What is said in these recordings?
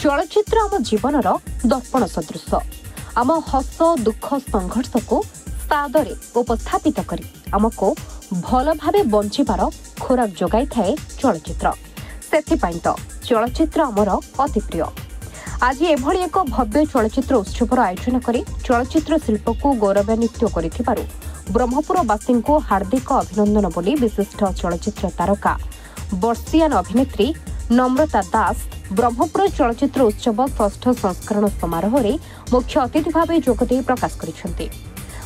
चलचित्र आम जीवनर दर्पण सदृश आम हस दुख संघर्ष को सादरे उपस्थापित करी आमको भल भावे बंचिबार खोराक जोगाई थाए चलचित्र। सेथिपाई तो चलचित्र आमर अति प्रिय। आज एभली एक भव्य चलचित्र उत्सवर आयोजन करी चलचित्र शिल्प को गौरवान्वित करिथिबारु ब्रह्मपुरवासी को हार्दिक अभिनंदन बोली विशिष्ट चलचित्र तारका वर्षियान अभिनेत्री नम्रता दास ब्रह्मपुर चलचित्र उत्सव षष्ठ संस्करण समारोह में मुख्य अतिथि भाव जोगदे प्रकाश करिसेंति।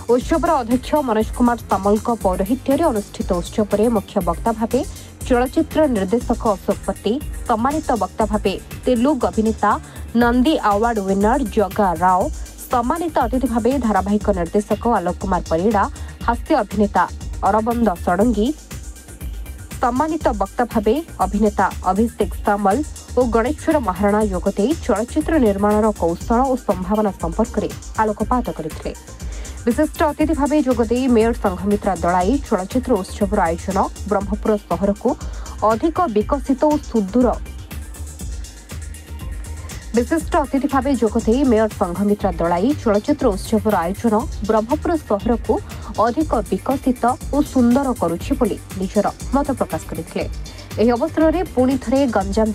उत्सवर अध्यक्ष मनोज कुमार सामल पौरोहित्य अनुष्ठित उत्सव में मुख्य वक्ता भाव चलचित्र निर्देशक अशोक पति, सम्मानित वक्ता भाव तेलुगु अभिनेता नंदी अवार्ड विनर जगा राव, सम्मानित अतिथि भाव धारावाहिक निर्देशक आलोक कुमार परिड़ा, हास्य अभिनेता अरबंद षडंगी, सम्मानित वक्ता भाव अभिनेता अभिषेक सामल और गणेश्वर महाराणा योगदे चलचित्र निर्माण कौशल और संभावना संपर्क में आलोकपात करते। विशिष्ट अतिथि भाव जोगदे मेयर संघमित्रा दलाई चलचित्र उत्सव आयोजन ब्रह्मपुर सहर को अधिक विकसित और सुदूर विशिष्ट अतिथि भाव जोगदे मेयर संघमित्रा दलाई चलचित्र उत्सव आयोजन ब्रह्मपुर सहर को अधिक विकसित और सुंदर करुछि बोली निजर मत प्रकाश करथिले। एही अवसर में पुणी थरे गंजाम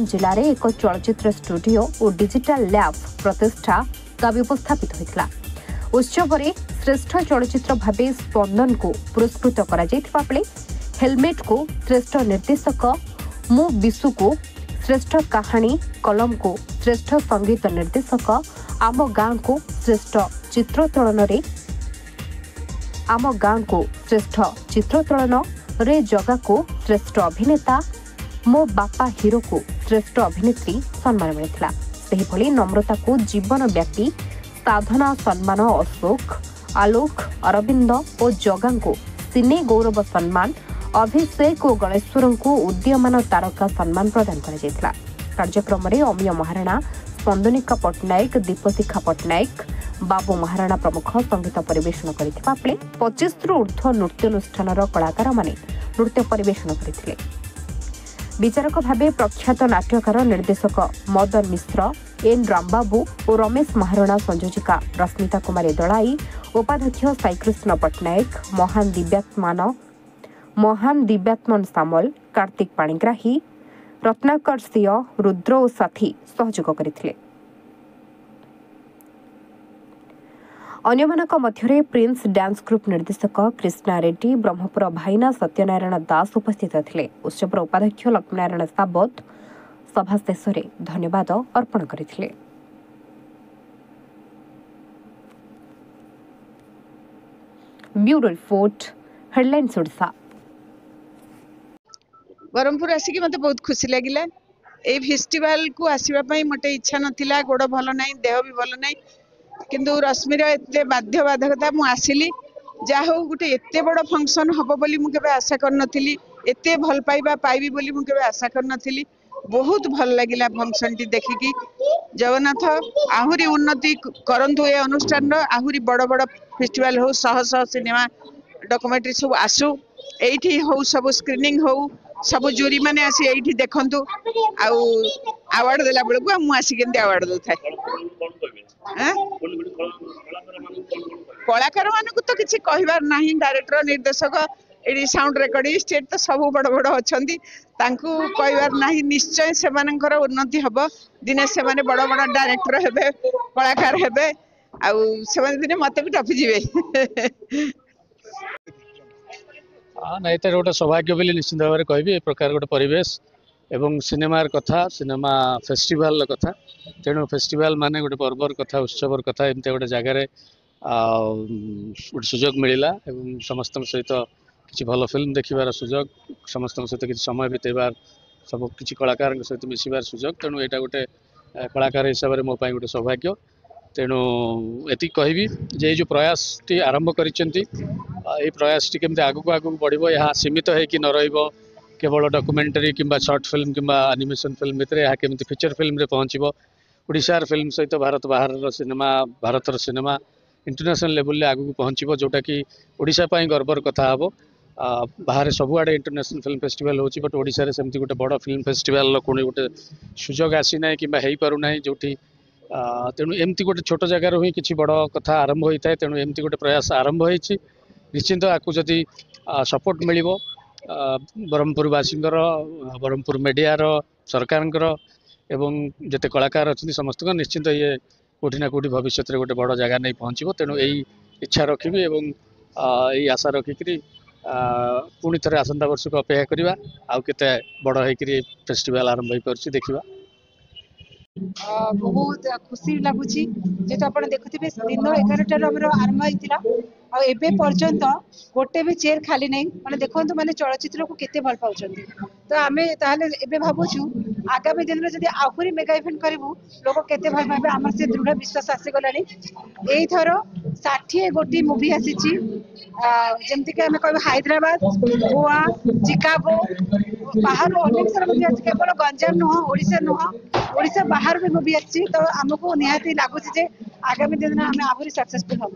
जिले एक चलचित्र स्टूडियो और डिजिटल लैब प्रतिष्ठा दाबी उपस्थापित होइतला। उत्सव में श्रेष्ठ चलचित्र भाव स्पंदन को पुरस्कृत करा जायथिबा बेले हेलमेट को श्रेष्ठ निर्देशक, मु बिसु को श्रेष्ठ कहानी, कलम को श्रेष्ठ संगीत निर्देशक, आम गाँ को श्रेष्ठ चित्रोत्तोलन रे जगा को श्रेष्ठ अभिनेता, मो बापा हीरो को श्रेष्ठ अभिनेत्री सम्मान मिलता। सेहिभली नम्रता को जीवन व्यापी साधना सम्मान अशोक, आलोक, अरविंद और जगा को सिने गौरव सम्मान, अभिषेक और गणेश्वर को उदीयमान तारका सम्मान प्रदान करा। कार्यक्रम में अमीय महाराणा, स्पंदनिका पट्टनायक, दीपशिखा पट्टनायक, बाबू महाराणा प्रमुख संगीत परिवेषण करथिबा बेले 25 रु ऊर्ध्व नृत्यानुष्ठान कलाकार माने नृत्य परिवेषण करथिले। विचारक भावे प्रख्यात नाट्यकार निर्देशक मदन मिश्र, एन रामबाबू और रमेश महाराणा, संयोजिका रश्मिता कुमारी दलाई, उपाध्यक्ष साईकृष्ण पट्टनायक, महान दिव्यात्मन सामल, कार्तिक पाणिग्राही, रत्नाकर सिंह, रुद्र और साथी सहयोग करथिले। अन्यमानक मध्यरे प्रिंस डांस ग्रुप निर्देशक कृष्णा रेड्डी, ब्रह्मपुर भाईना सत्यनारायण दास उपस्थित थे। उत्सव उपाध्यक्ष लक्ष्मीनारायण साबत सभा शेष में धन्यवाद अर्पण करथिले। Bureau report, headlines Odisha. Brahmapur आसिक मत बहुत खुशी लगिला। ए फेस्टिवल को आसवाई मत इच्छा नाला, गोड़ भल ना, देह भी भल ना, किंतु रश्मिर एत बाध्य बाधकता मु आसिली। जहा हो गोटे एत बड़ फंक्शन हम बोली मु केबे आशा कर नथिली, एत भल पाइबा पाइबी बोली मु केबे आशा कर नथिली। बहुत भल लगिला फंक्शन टी देखिकी। जगन्नाथ आहुरी उन्नति करंतु ए अनुष्ठान आहुरी बड़ बड़ फेस्टिवल हो, शह शह सिनेमा डॉक्यूमेंट्री सब आसु, एठी हो सब स्क्रीनिंग हो, सब जूरी माने आसी एठी देखंतु। आउ अवार्ड देला बेलको मु आसी केंती अवार्ड दउ थाए। कलाकार मान को तो किसी कहबार नाही, डायरेक्टर निर्देशक एडी साउंड रिकॉर्डिंग स्टेट तो सब बड़ बड़ अछंती, तांकू कहबार नाही। निश्चय से मानकर उन्नति हबो, दिने से माने बड़ बड़ डायरेक्टर हेबे, कलाकार हेबे, आउ से माने दिने मते भी टपी जिवे। ना ये गोटे सौभाग्य बोली निश्चित भाव में कहबी। ए प्रकार गोटे परिवेश एवं सिनेमार कथा, सिनेमा फेस्टिवल कथा, तेणु फेस्टिवल माने गोटे पर्वर कथा, उत्सवर कथा, एमती गोटे जगार गोटे सुजोग मिलला एवं समस्त सहित किसी भल फिल्म देखिबार सुजोग, समस्त सहित किसी समय बितेबार, सब किसी कलाकार सहित मिसिबार सुजोग। तेणु यहाँ गोटे कलाकार हिसाब से मो गोटे सौभाग्य। तेणु एति कहबी जे जो प्रयास टी आरंभ करिसेंती, ए प्रयास टी केमते आगु आगु बढ़िबो, यहाँ सीमित है कि न रहिबो केवल डॉक्यूमेंटरी किंबा शॉर्ट फिल्म किंबा एनिमेशन फिल्म भितर, यहाँ केमते फीचर फिल्म रे पहुंचबो। ओडिशार फिल्म सहित भारत बाहर सिनेमा, भारतर सिनेमा इंटरनेशनल लेवल रे आगु पहुंचबो, जोटा कि ओडिशा पई गर्वर कथा हबो। बाहर सबुआड़े इंटरनेशनल फिल्म फेस्टिवल होची बट ओडिशा रे सेमती गोटे बड़ फिल्म फेस्टिवल कोणी गोटे सुजोग आसी ना कि हो पारु ना जो तेणु एमती गोटे छोट जगार ही किसी बड़ कथा आरंभ होता है तेणु एमती गोटे प्रयास आरंभ होती निश्चिंत आपको जदि सपोर्ट मिल ब्रह्मपुरवासी ब्रह्मपुर मीडिया सरकार एवं जिते कलाकार अच्छा समस्त निश्चिंत ये कौटी ना कौटी भविष्य में गोटे बड़ जगह नहीं पहुँचो तेणु यही इच्छा रखी यही आशा रखिकी पुणी थे आसंता वर्ष को अपेक्षा करवा आउ केते बड़ होकर फेस्टिवल आरंभ हो पार्छ देखा बहुत खुशी लगुच जेहेतु आप देखुवे दिन 11 आरंभ होता एबे पर्यंत गोटे भी चेयर खाली नहीं मैंने देखो मैंने चलचित्र को केते भल पाउछ तो आम ताले भावुँ आगामी दिन में जब आहरी मेगा इवेंट करूँ लोक केते भल पाए आम से दृढ़ विश्वास आसीगला यही थर 60 गोटी मुवी आसी जमती आम कह हैदराबाद गोवा चिकागो बाहर अनेक सारा मुवी आसी केवल गंजाम नुह ओडिशा बाहर भी मुवी आसी तो आमको निहाती लगुच आगामी दिन में आम आहरी सक्सेसफुल हम।